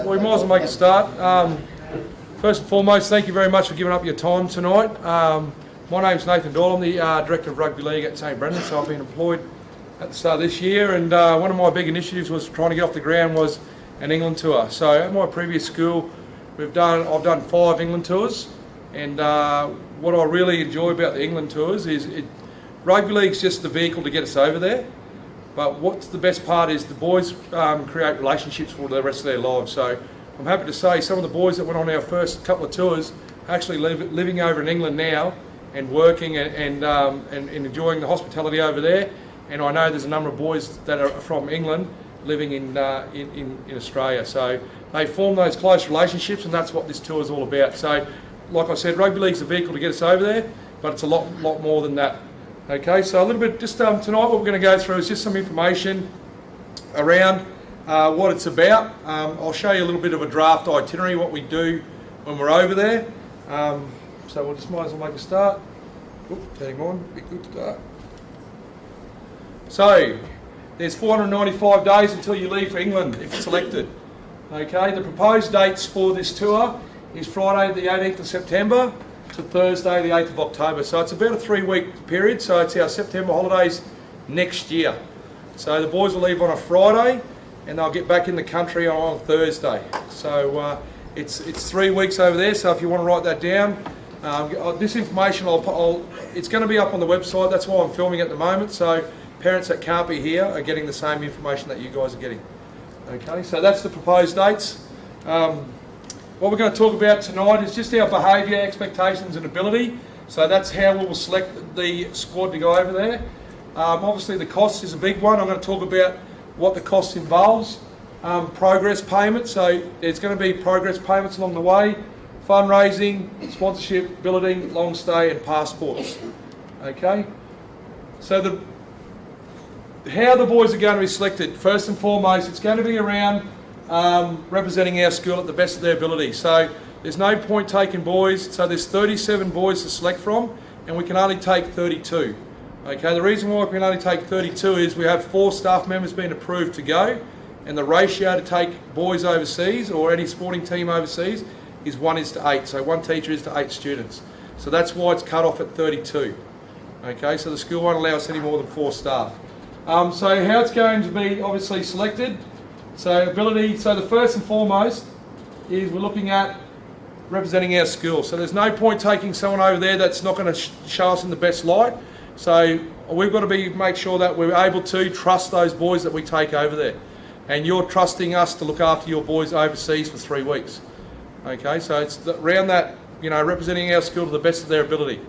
we might as well make a start. First and foremost, thank you very much for giving up your time tonight. My name's Nathan Doyle. I'm the Director of Rugby League at St Brendan, so I've been employed at the start of this year, and one of my big initiatives was trying to get off the ground was an England tour. So at my previous school, I've done 5 England tours, and what I really enjoy about the England tours is Rugby League's just the vehicle to get us over there. But what's the best part is the boys create relationships for the rest of their lives. So I'm happy to say some of the boys that went on our first couple of tours are actually living over in England now and working and enjoying the hospitality over there. And I know there's a number of boys that are from England living in Australia. So they form those close relationships, and that's what this tour is all about. So like I said, Rugby League's a vehicle to get us over there, but it's a lot more than that. Okay, so a little bit, just tonight what we're going to go through is just some information around what it's about. I'll show you a little bit of a draft itinerary, what we do when we're over there. So we'll just might as well make a start. Turning on, be good start. So, there's 495 days until you leave for England if selected. Okay, the proposed dates for this tour is Friday the 18th of September to Thursday the 8th of October. So it's about a 3-week period, so it's our September holidays next year. So the boys will leave on a Friday and they'll get back in the country on Thursday. So it's 3 weeks over there, so if you want to write that down, this information it's going to be up on the website. That's why I'm filming at the moment, so parents that can't be here are getting the same information that you guys are getting. Okay, so that's the proposed dates. What we're going to talk about tonight is just our behaviour, expectations and ability. So that's how we will select the squad to go over there. Obviously the cost is a big one. I'm going to talk about what the cost involves. Progress payments, so there's going to be progress payments along the way. Fundraising, sponsorship, billeting, long stay and passports. Okay, so how the boys are going to be selected, first and foremost, it's going to be around representing our school at the best of their ability. So there's no point taking boys, so there's 37 boys to select from, and we can only take 32. Okay, the reason why we can only take 32 is we have 4 staff members being approved to go, and the ratio to take boys overseas or any sporting team overseas is 1:8, so 1 teacher is to 8 students. So that's why it's cut off at 32. Okay, so the school won't allow us any more than 4 staff. So how it's going to be obviously selected, so ability, so the first and foremost is we're looking at representing our school. So there's no point taking someone over there that's not going to show us in the best light. So we've got to make sure that we're able to trust those boys that we take over there. And you're trusting us to look after your boys overseas for 3 weeks. Okay, so it's around that, representing our school to the best of their ability.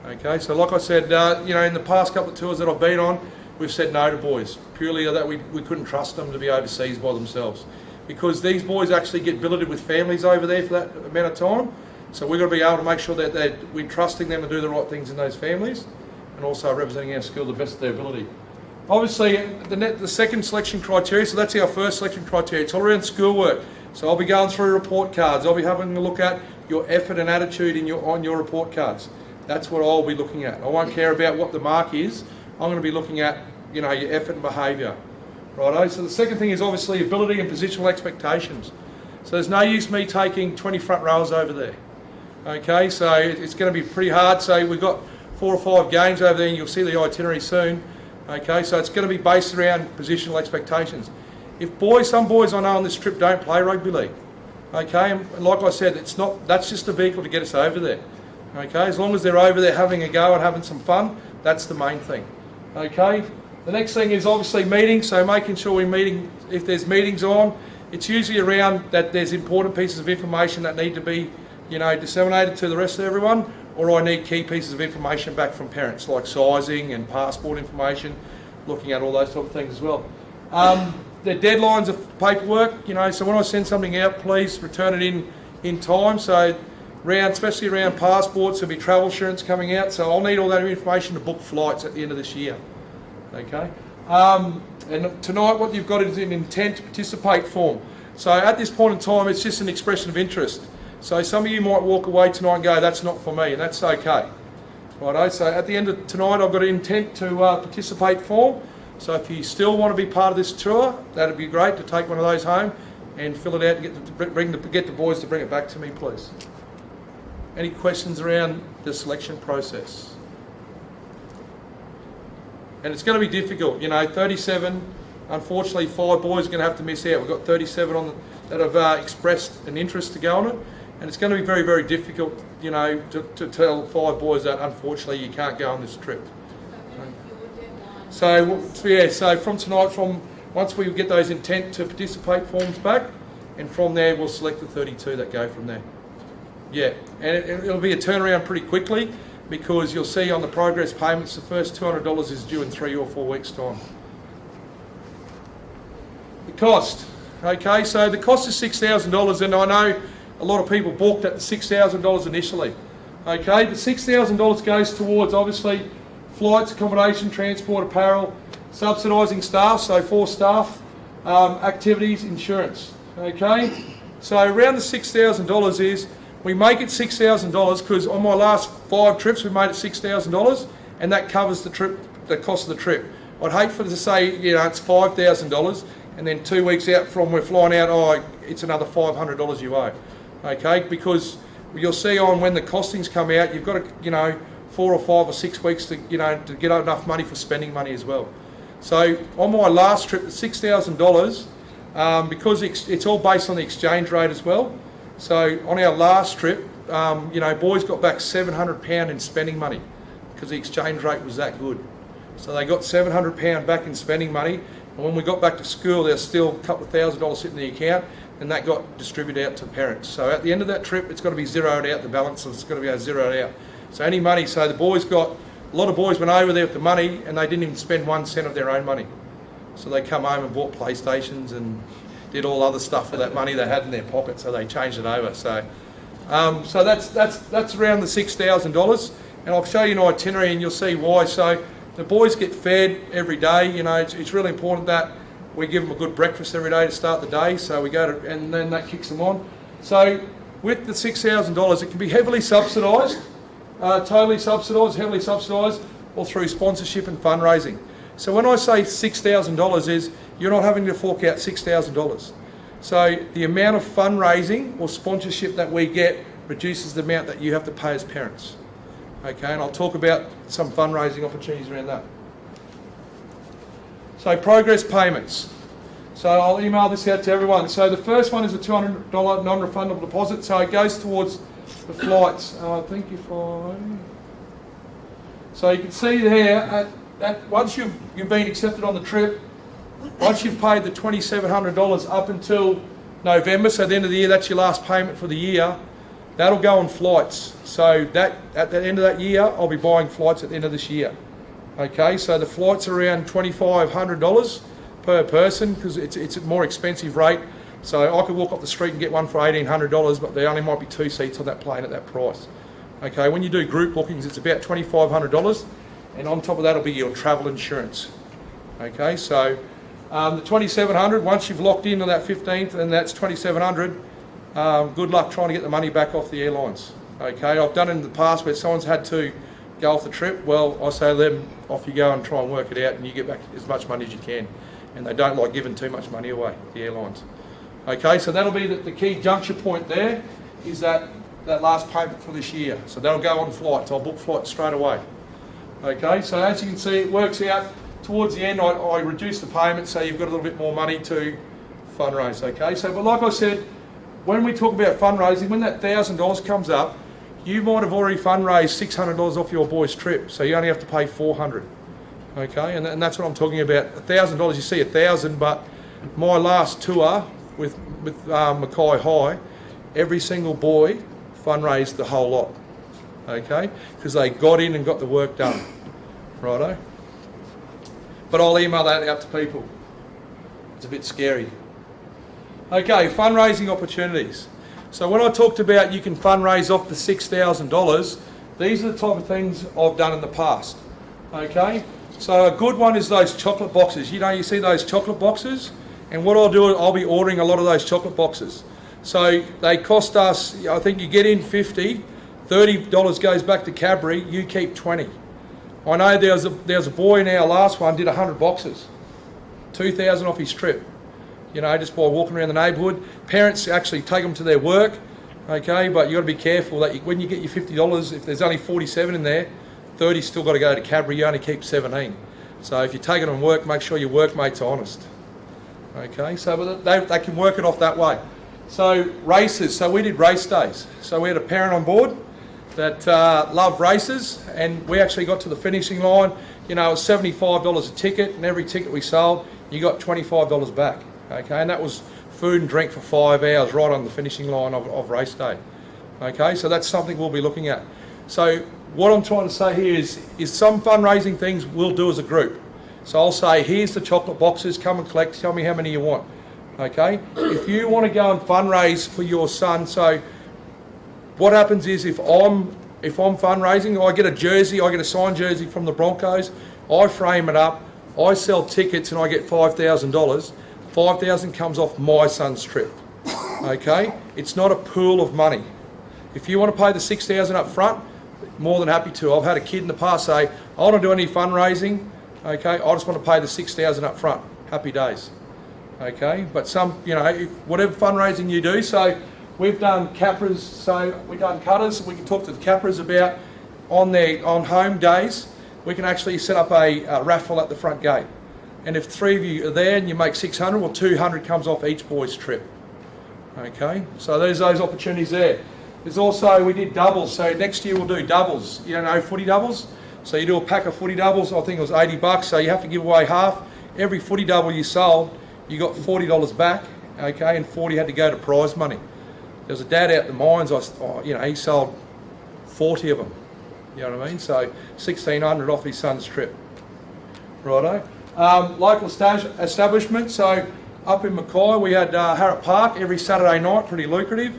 Okay, so like I said, in the past couple of tours that I've been on, we've said no to boys, purely that we couldn't trust them to be overseas by themselves. Because these boys actually get billeted with families over there for that amount of time. So we've got to be able to make sure that we're trusting them to do the right things in those families, and also representing our school to the best of their ability. Obviously, the second selection criteria, so that's our first selection criteria, it's all around schoolwork. So I'll be going through report cards, I'll be having a look at your effort and attitude on your report cards. That's what I'll be looking at. I won't care about what the mark is. I'm going to be looking at, your effort and behaviour. Righto. So the second thing is obviously ability and positional expectations. So there's no use me taking 20 front rows over there. Okay, so it's going to be pretty hard. So we've got 4 or 5 games over there, and you'll see the itinerary soon. Okay, so it's going to be based around positional expectations. Some boys I know on this trip don't play rugby league. Okay, and like I said, that's just a vehicle to get us over there. Okay, as long as they're over there having a go and having some fun, that's the main thing. Okay, the next thing is obviously meetings, so making sure we're meeting, if there's meetings on, it's usually around that there's important pieces of information that need to be, disseminated to the rest of everyone, or I need key pieces of information back from parents, like sizing and passport information, looking at all those type of things as well. The deadlines of paperwork, so when I send something out, please return it in time. So especially around passports, there'll be travel insurance coming out, so I'll need all that information to book flights at the end of this year. Okay, and tonight what you've got is an intent to participate form. So at this point in time, it's just an expression of interest. So some of you might walk away tonight and go, that's not for me, and that's okay. Righto, so at the end of tonight, I've got an intent to participate form. So if you still want to be part of this tour, that'd be great to take one of those home. and fill it out and get the boys to bring it back to me, please. Any questions around the selection process? And it's going to be difficult, 37, unfortunately 5 boys are going to have to miss out. We've got 37 that have expressed an interest to go on it, and it's going to be very, very difficult, to tell 5 boys that unfortunately you can't go on this trip. So from tonight, once we get those intent to participate forms back, and from there we'll select the 32 that go from there. Yeah, and it'll be a turnaround pretty quickly, because you'll see on the progress payments the first $200 is due in 3 or 4 weeks' time. The cost. Okay, so the cost is $6,000, and I know a lot of people balked at the $6,000 initially. Okay, the $6,000 goes towards obviously flights, accommodation, transport, apparel, subsidising staff, so 4 staff, activities, insurance. Okay, so around the $6,000 is, we make it $6,000 because on my last 5 trips we made it $6,000, and that covers the trip, the cost of the trip. I'd hate for it to say, it's $5,000, and then 2 weeks out from we're flying out, it's another $500 you owe. Okay, because you'll see on when the costings come out, you've got to, 4 or 5 or 6 weeks to, to get enough money for spending money as well. So on my last trip, the $6,000, because it's all based on the exchange rate as well. So on our last trip, boys got back £700 in spending money because the exchange rate was that good. So they got £700 back in spending money, and when we got back to school, there's still a couple of $1,000 sitting in the account, and that got distributed out to parents. So at the end of that trip, it's got to be zeroed out, the balance is got to be zeroed out. So any money, so the boys a lot of boys went over there with the money, and they didn't even spend 1 cent of their own money. So they come home and bought PlayStations and did all other stuff for that money they had in their pocket, so they changed it over. So that's around the $6,000, and I'll show you an itinerary and you'll see why. So the boys get fed every day. It's really important that we give them a good breakfast every day to start the day. So we go to, and then that kicks them on. So with the $6,000, it can be heavily subsidised, totally subsidised, heavily subsidised, or through sponsorship and fundraising. So when I say $6,000 is, you're not having to fork out $6,000. So the amount of fundraising or sponsorship that we get reduces the amount that you have to pay as parents. Okay, and I'll talk about some fundraising opportunities around that. So progress payments. So I'll email this out to everyone. So the first one is a $200 non-refundable deposit. So it goes towards the flights. I think so you can see there, once you've been accepted on the trip, once you've paid the $2,700 up until November, so at the end of the year, that's your last payment for the year, that'll go on flights. So that at the end of that year, I'll be buying flights at the end of this year. Okay, so the flights are around $2,500 per person because it's a more expensive rate. So I could walk up the street and get one for $1,800, but there only might be 2 seats on that plane at that price. Okay, when you do group bookings, it's about $2,500, and on top of that will be your travel insurance. Okay, so the $2,700, once you've locked into that 15th and that's $2,700, good luck trying to get the money back off the airlines. Okay, I've done it in the past where someone's had to go off the trip. Well, I say to them, off you go and try and work it out, and you get back as much money as you can. And they don't like giving too much money away, the airlines. Okay, so that'll be the key juncture point there, is that last payment for this year. So that'll go on flights. I'll book flights straight away. Okay, so as you can see, it works out. Towards the end, I reduce the payment, so you've got a little bit more money to fundraise. Okay, so but like I said, when we talk about fundraising, when that $1,000 comes up, you might have already fundraised $600 off your boy's trip, so you only have to pay $400. Okay, and that's what I'm talking about. $1,000, you see $1,000, but my last tour with Mackay High, every single boy fundraised the whole lot. Okay, because they got in and got the work done. Righto. But I'll email that out to people. It's a bit scary. Okay, fundraising opportunities. So when I talked about you can fundraise off the $6,000, these are the type of things I've done in the past. Okay, so a good one is those chocolate boxes. You see those chocolate boxes? And what I'll do is I'll be ordering a lot of those chocolate boxes. So they cost us, I think you get in 50, $30 goes back to Cadbury, you keep 20. I know there was a boy in our last one did 100 boxes, 2,000 off his trip. you know, just by walking around the neighbourhood. Parents actually take them to their work, okay, but you've got to be careful that when you get your $50, if there's only 47 in there, 30's still got to go to Cadbury, you only keep 17. So if you take it on work, make sure your workmate's honest. Okay, so they can work it off that way. So races, so we did race days. So we had a parent on board that loved races, and we actually got to the finishing line. You know, it was $75 a ticket, and every ticket we sold, you got $25 back. Okay, and that was food and drink for 5 hours right on the finishing line of race day. Okay, so that's something we'll be looking at. So what I'm trying to say here is some fundraising things we'll do as a group. So I'll say, here's the chocolate boxes, come and collect, tell me how many you want. Okay, if you want to go and fundraise for your son, so what happens is if I'm fundraising, I get a jersey, I get a signed jersey from the Broncos, I frame it up, I sell tickets and I get $5,000. $5,000 comes off my son's trip. Okay, it's not a pool of money. If you want to pay the $6,000 up front, more than happy to. I've had a kid in the past say, I don't do any fundraising. Okay, I just want to pay the $6,000 up front. Happy days. Okay, but some, you know, whatever fundraising you do, so we've done cappers, so we've done cutters, we can talk to the cappers about on home days, we can actually set up a raffle at the front gate. And if 3 of you are there and you make 600, well 200 comes off each boy's trip. Okay, so there's those opportunities there. There's also, we did doubles, so next year we'll do doubles, you know, footy doubles. So you do a pack of footy doubles, I think it was $80, so you have to give away half. Every footy double you sold, you got $40 back, okay, and 40 had to go to prize money. There was a dad out in the mines, you know, he sold 40 of them, you know what I mean? So 1,600 off his son's trip. Righto. Local establishment, so up in Mackay we had Harrop Park every Saturday night, pretty lucrative.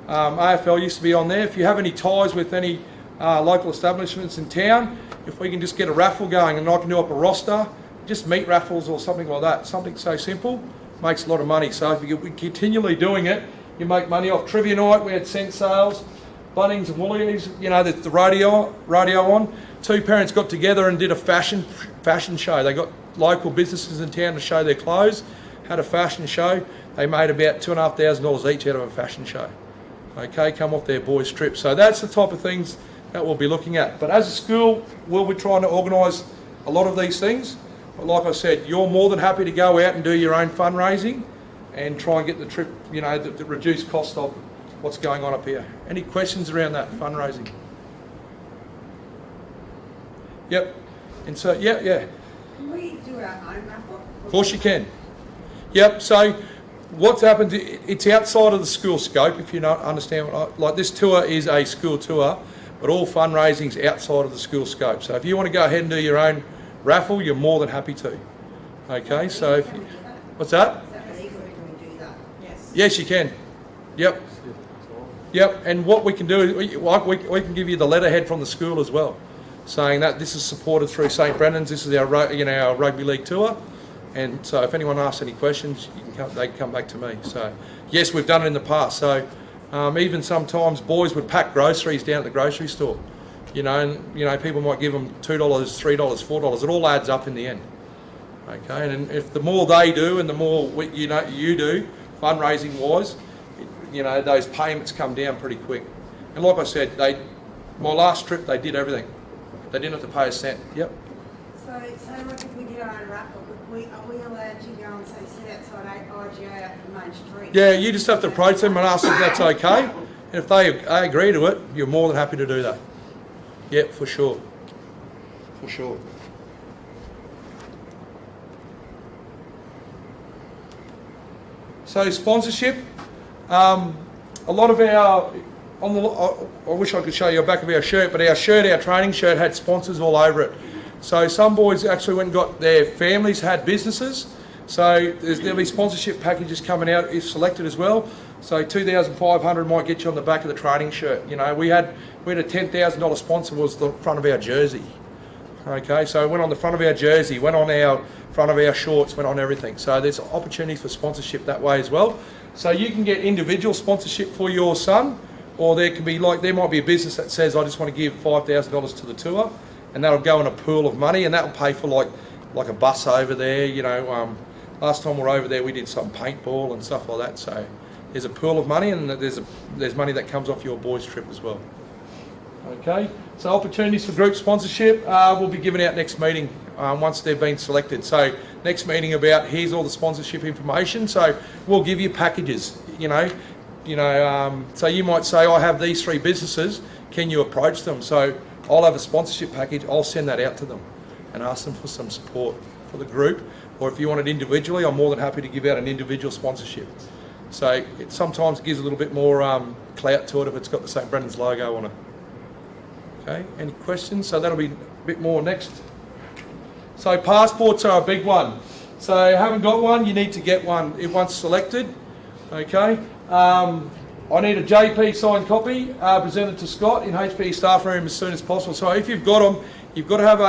AFL used to be on there. If you have any ties with any local establishments in town, if we can just get a raffle going and I can do up a roster, just meat raffles or something like that, something so simple, makes a lot of money. So if you're continually doing it, you make money off trivia night. We had cent sales, Bunnings and Woolies, you know, the radio on. 2 parents got together and did a fashion show. They got local businesses in town to show their clothes, had a fashion show. They made about $2,500 each out of a fashion show. Okay, come off their boys' trip. So that's the type of things that we'll be looking at. But as a school, we'll be trying to organise a lot of these things. But like I said, you're more than happy to go out and do your own fundraising and try and get the trip, you know, the reduced cost of what's going on up here. Any questions around that fundraising? Yep. And so, yeah. Can we do our own raffle? Of course you can. Yep. So what's happened, it's outside of the school scope, if you don't understand like this tour is a school tour, but all fundraising's outside of the school scope. So if you want to go ahead and do your own raffle, you're more than happy to. Okay, so if you, what's that? Is that legal? Can we do that? Yes. Yes, you can. Yep. Yep, and what we can do is we can give you the letterhead from the school as well, saying that this is supported through St Brennan's. This is our our Rugby League tour, and so if anyone asks any questions, they can come back to me. So yes, we've done it in the past. So even sometimes boys would pack groceries down at the grocery store, and people might give them $2, $3, $4. It all adds up in the end. Okay, and if the more they do and the more you do fundraising wise, those payments come down pretty quick. And like I said, my last trip they did everything. They didn't have to pay a cent. Yep. So like if we did our own raffle, are we allowed to go and say sit outside IGA at the main street? Yeah, you just have to approach them and ask if that's okay. And if they agree to it, you're more than happy to do that. Yep, for sure. For sure. So sponsorship, a lot of our, I wish I could show you the back of our shirt, but our training shirt had sponsors all over it. So some boys actually went and got their families had businesses. So there'll be sponsorship packages coming out if selected as well. So $2,500 might get you on the back of the training shirt. We had a $10,000 sponsor was the front of our jersey. Okay, so it went on the front of our jersey, went on our front of our shorts, went on everything. So there's opportunities for sponsorship that way as well. So you can get individual sponsorship for your son, or there might be a business that says, I just want to give $5,000 to the tour, and that'll go in a pool of money, and that'll pay for like a bus over there, last time we were over there, we did some paintball and stuff like that. So there's a pool of money, and there's money that comes off your boys' trip as well. Okay, so opportunities for group sponsorship will be given out next meeting once they've been selected. So next meeting about here's all the sponsorship information. So we'll give you packages. So you might say, I have these 3 businesses. Can you approach them? So I'll have a sponsorship package. I'll send that out to them and ask them for some support for the group. Or if you want it individually, I'm more than happy to give out an individual sponsorship. So it sometimes gives a little bit more clout to it if it's got the St. Brendan's logo on it. Okay, any questions? So that'll be a bit more next. So passports are a big one. So haven't got one, you need to get one if once selected. Okay, I need a JP signed copy presented to Scott in HPE staff room as soon as possible. So if you've got them, you've got to have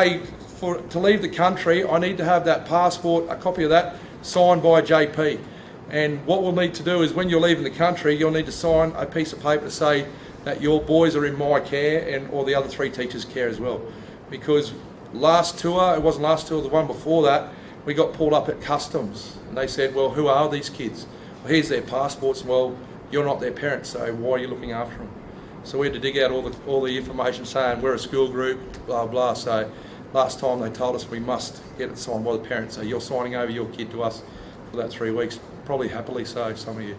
to leave the country, I need to have that passport, a copy of that, signed by a JP. And what we'll need to do is when you're leaving the country, you'll need to sign a piece of paper to say that your boys are in my care or the other 3 teachers' care as well. Because last tour, it wasn't last tour, the one before that, we got pulled up at customs. And they said, well, who are these kids? Well, here's their passports. Well, you're not their parents, so why are you looking after them? So we had to dig out all the information saying we're a school group, blah, blah. So last time they told us we must get it signed by the parents. So you're signing over your kid to us for that 3 weeks, probably happily so, some of you.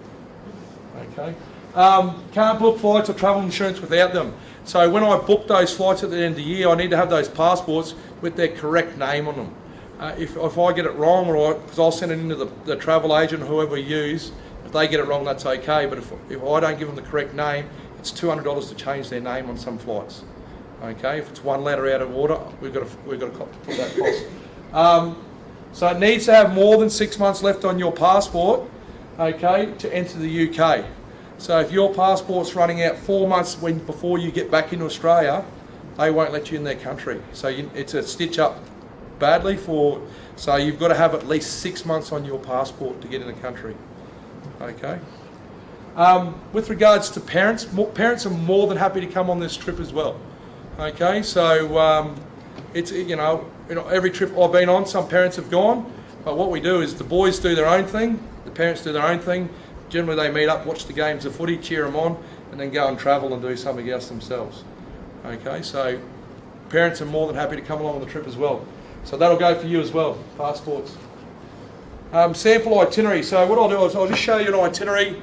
Okay. Can't book flights or travel insurance without them. So when I book those flights at the end of the year, I need to have those passports with their correct name on them. If I get it wrong, or because I'll send it into the travel agent, whoever we use, if they get it wrong, that's okay. But if I don't give them the correct name, it's $200 to change their name on some flights. Okay, if it's 1 letter out of order, we've got to put that cost. So it needs to have more than 6 months left on your passport, okay, to enter the UK. So if your passport's running out 4 months before you get back into Australia, they won't let you in their country. So it's a stitch up badly so you've got to have at least 6 months on your passport to get in the country. Okay. With regards to parents, parents are more than happy to come on this trip as well. Okay, so it's every trip I've been on, some parents have gone, but what we do is the boys do their own thing, the parents do their own thing. Generally they meet up, watch the games of footy, cheer them on, and then go and travel and do something else themselves. Okay, so parents are more than happy to come along on the trip as well. So that'll go for you as well, passports. Sample itinerary. So what I'll do is I'll just show you an itinerary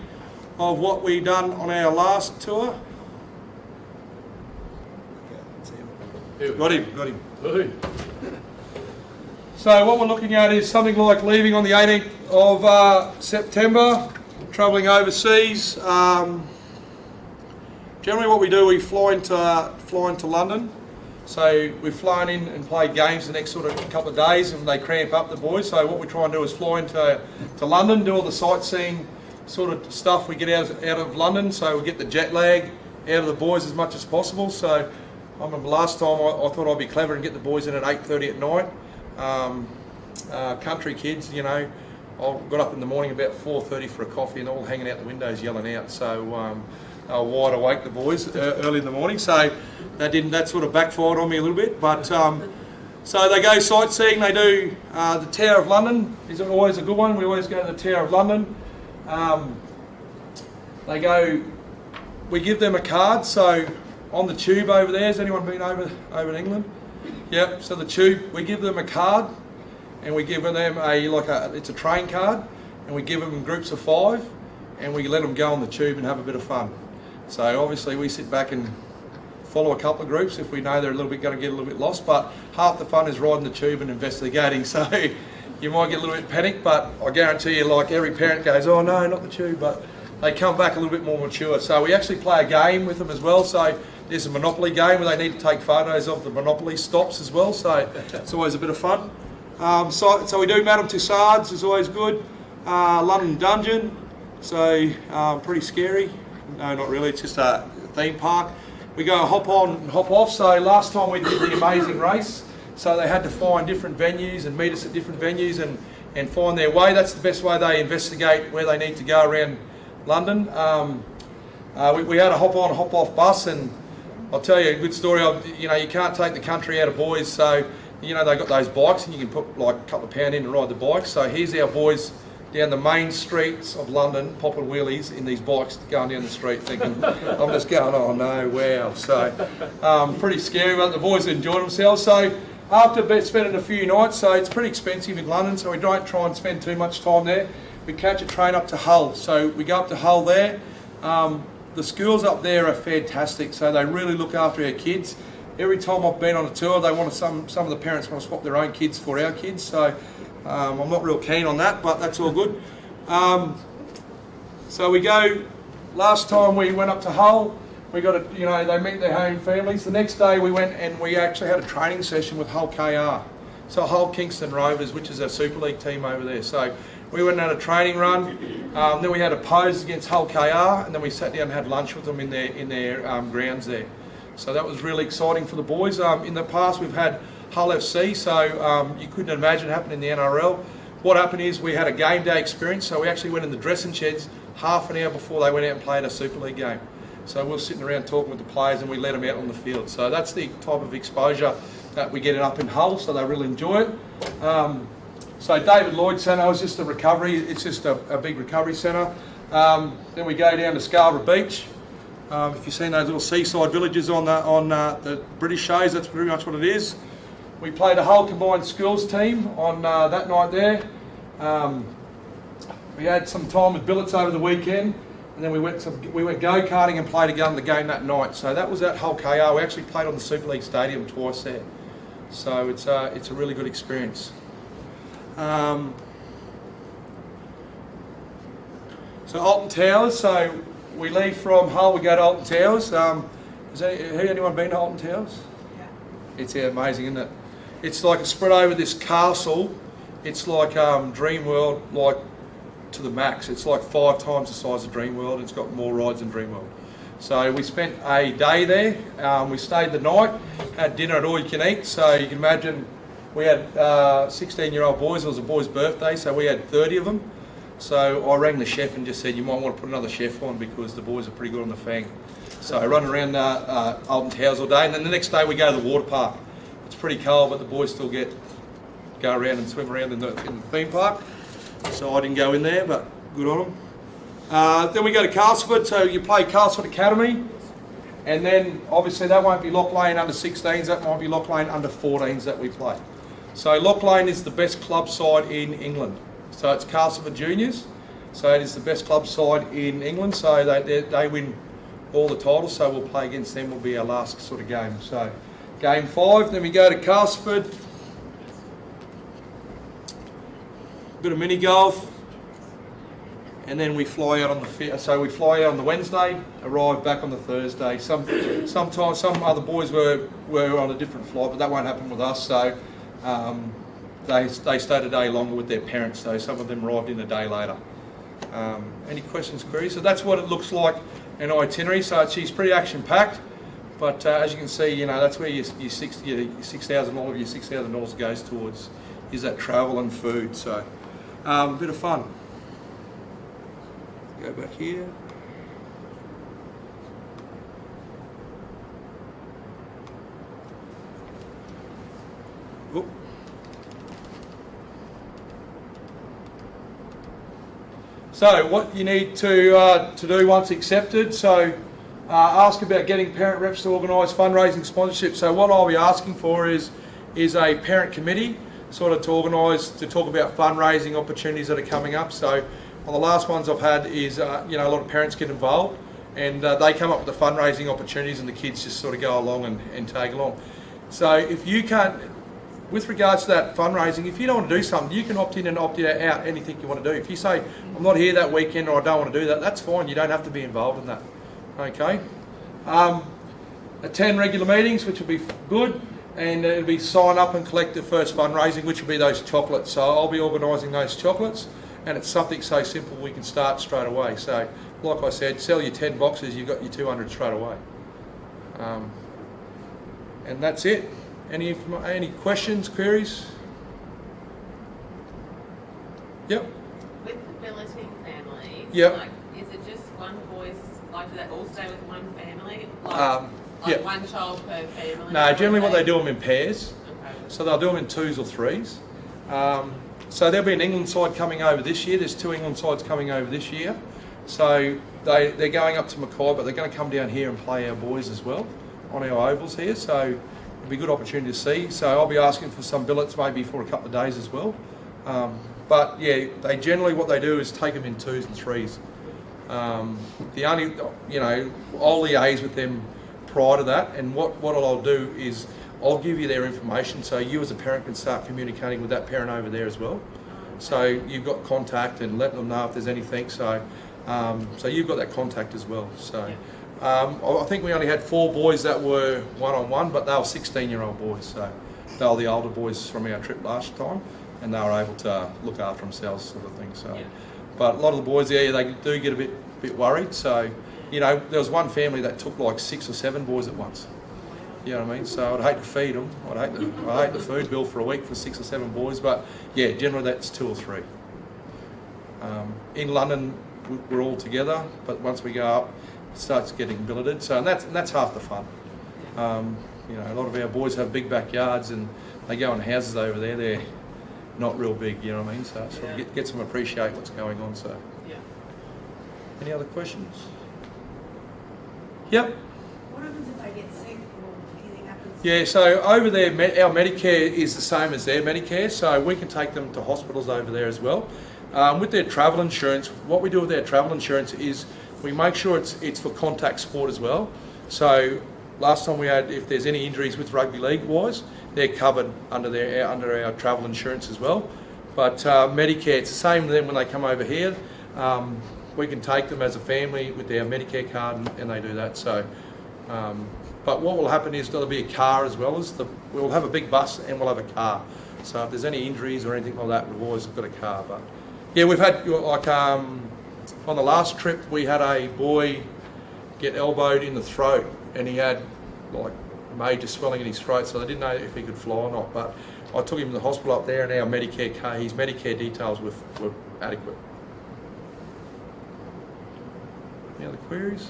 of what we done on our last tour. Got him. So what we're looking at is something like leaving on the 18th of September, travelling overseas. Generally what we do, we fly into London. So we've flown in and played games the next sort of couple of days, and they cramp up the boys. So what we try and do is fly into London, do all the sightseeing sort of stuff we get out of London. So we get the jet lag out of the boys as much as possible. So I remember last time I thought I'd be clever and get the boys in at 8:30 at night. Country kids, I got up in the morning about 4:30 for a coffee and all hanging out the windows yelling out. So they were wide awake, the boys, early in the morning. So that sort of backfired on me a little bit. But so they go sightseeing. They do the Tower of London is always a good one. We always go to the Tower of London. We give them a card. So on the tube over there, has anyone been over in England? Yep. So the tube, we give them a card, and we give them it's a train card, and we give them groups of 5, and we let them go on the tube and have a bit of fun. So obviously we sit back and follow a couple of groups if we know they're going to get a little bit lost, but half the fun is riding the tube and investigating. So you might get a little bit panicked, but I guarantee you, like every parent goes, oh no, not the tube, but they come back a little bit more mature. So we actually play a game with them as well. So there's a Monopoly game where they need to take photos of the Monopoly stops as well. So it's always a bit of fun. So we do Madame Tussauds, is always good. London Dungeon, so pretty scary. No, not really, it's just a theme park. We go hop on and hop off. So last time we did the Amazing Race, so they had to find different venues and meet us at different venues and find their way. That's the best way they investigate where they need to go around London. We had a hop on, hop off bus, and I'll tell you a good story of, you can't take the country out of boys, so you know, they got those bikes and you can put like a couple of pound in and ride the bikes. So here's our boys down the main streets of London, popping wheelies in these bikes, going down the street thinking, I'm just going, oh no, wow. So pretty scary, but the boys enjoyed themselves. So after spending a few nights, so it's pretty expensive in London, so we don't try and spend too much time there. We catch a train up to Hull. So we go up to Hull there. The schools up there are fantastic, so they really look after our kids. Every time I've been on a tour, they want to, some of the parents want to swap their own kids for our kids, so I'm not real keen on that, but that's all good. So we go, last time we went up to Hull, we got a, you know, they meet their home families. The next day we went and we actually had a training session with Hull KR. So Hull Kingston Rovers, which is a Super League team over there. So we went and had a training run, then we had a pose against Hull KR, and then we sat down and had lunch with them in their grounds there. So that was really exciting for the boys. In the past we've had Hull FC, so you couldn't imagine it happening in the NRL. What happened is we had a game day experience, so we actually went in the dressing sheds half an hour before they went out and played a Super League game. So we were sitting around talking with the players and we let them out on the field. So that's the type of exposure that we get up in Hull, so they really enjoy it. So David Lloyd Centre was just a recovery, it's just a big recovery centre. Then we go down to Scarborough Beach. If you've seen those little seaside villages on the British shows, that's pretty much what it is. We played a Hull combined schools team on that night there. We had some time with billets over the weekend, and then we went go-karting and played again the game that night. So that was at Hull KR. We actually played on the Super League Stadium twice there. So it's a really good experience. So Alton Towers, so we leave from Hull, we go to Alton Towers. Has anyone been to Alton Towers? Yeah. It's amazing, isn't it? It's like it's spread over this castle. It's like Dream World, like to the max. It's like 5 times the size of Dream World. It's got more rides than Dream World. So we spent a day there. We stayed the night, had dinner at All You Can Eat. So you can imagine we had 16-year-old boys. It was a boy's birthday, so we had 30 of them. So I rang the chef and just said, you might want to put another chef on because the boys are pretty good on the fang. So I run around Alton Towers all day, and then the next day we go to the water park. It's pretty cold, but the boys still go around and swim around in the theme park. So I didn't go in there, but good on them. Then we go to Castleford, so you play Castleford Academy, and then obviously that won't be Lock Lane under 16s, that might be Lock Lane under 14s that we play. So Lock Lane is the best club side in England. So it's Castleford Juniors, so it is the best club side in England, so they win all the titles, so we'll play against them, will be our last sort of game. So game 5, then we go to Castleford, bit of mini golf, and then we fly out on we fly out on the Wednesday, arrive back on the Thursday. Sometimes some other boys were on a different flight, but that won't happen with us, so they stayed a day longer with their parents, so some of them arrived in a day later. Any questions, queries? So that's what it looks like in itinerary. So it's pretty action-packed, but as you can see, you know, that's where your $6,000 goes towards, is that travel and food. So a bit of fun. Go back here. Oop. So what you need to do once accepted, so ask about getting parent reps to organise fundraising sponsorship. So what I'll be asking for is a parent committee sort of to organise, to talk about fundraising opportunities that are coming up. So one of the last ones I've had is a lot of parents get involved and they come up with the fundraising opportunities and the kids just sort of go along and tag along. So if you can't, with regards to that fundraising, if you don't want to do something, you can opt in and opt out anything you want to do. If you say, I'm not here that weekend or I don't want to do that, that's fine. You don't have to be involved in that. Okay? Attend regular meetings, which will be good, and it'll be sign up and collect the first fundraising, which will be those chocolates. So I'll be organising those chocolates, and it's something so simple we can start straight away. So, like I said, sell your 10 boxes, you've got your 200 straight away. And that's it. Any questions, queries? Yep. With the billeting families, yep. Like, is it just one voice, like do they all stay with one family? Yep. One child per family? No, generally what they do them in pairs. Okay. So they'll do them in 2s or 3s. So there'll be an England side coming over this year. There's 2 England sides coming over this year. So they're going up to Mackay, but they're going to come down here and play our boys as well on our ovals here. So it'll be a good opportunity to see. So I'll be asking for some billets maybe for a couple of days as well. But yeah, they generally, what they do is take them in 2s and 3s. The only, I'll liaise with them prior to that, and what I'll do is I'll give you their information so you as a parent can start communicating with that parent over there as well. So you've got contact and let them know if there's anything. So you've got that contact as well. So I think we only had 4 boys that were one-on-one, but they were 16-year-old boys. So they were the older boys from our trip last time, and they were able to look after themselves, sort of thing. So, but a lot of the boys there, they do get a bit worried. So, there was one family that took like 6 or 7 boys at once. You know what I mean? So I'd hate to feed them. I'd hate the food bill for a week for 6 or 7 boys. But yeah, generally that's 2 or 3. In London, we're all together, but once we go up, it starts getting billeted. So and that's half the fun. A lot of our boys have big backyards and they go in houses over there. They're not real big. You know what I mean? So it sort of gets them to appreciate what's going on. So. Any other questions? Yep. What happens if they get sick or anything happens? Yeah, so over there, our Medicare is the same as their Medicare, so we can take them to hospitals over there as well. With their travel insurance, what we do with their travel insurance is we make sure it's for contact sport as well. So last time we had, if there's any injuries with Rugby League wise, they're covered under our travel insurance as well. But Medicare, it's the same then when they come over here. We can take them as a family with their Medicare card and they do that. So, but what will happen is there'll be a car as well as we'll have a big bus and we'll have a car. So if there's any injuries or anything like that, we've always got a car. But yeah, we've had like on the last trip we had a boy get elbowed in the throat and he had like major swelling in his throat, so they didn't know if he could fly or not. But I took him to the hospital up there and our Medicare car, his Medicare details were adequate. Any other queries?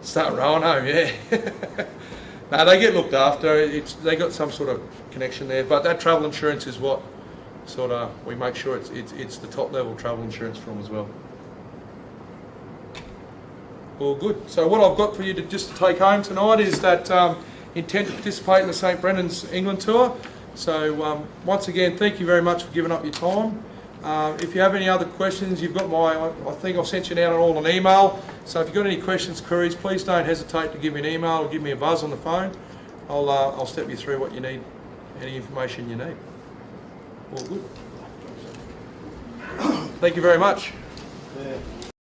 Start rolling home, yeah. No, they get looked after. They got some sort of connection there, but that travel insurance is what sort of we make sure it's the top level travel insurance for them as well. All good. So what I've got for you to take home tonight is that intent to participate in the St Brendan's England tour. So once again, thank you very much for giving up your time. If you have any other questions, you've got I think I've sent you out all an email. So if you've got any questions, queries, please don't hesitate to give me an email or give me a buzz on the phone. I'll step you through what you need, any information you need. All good. Thank you very much. Yeah.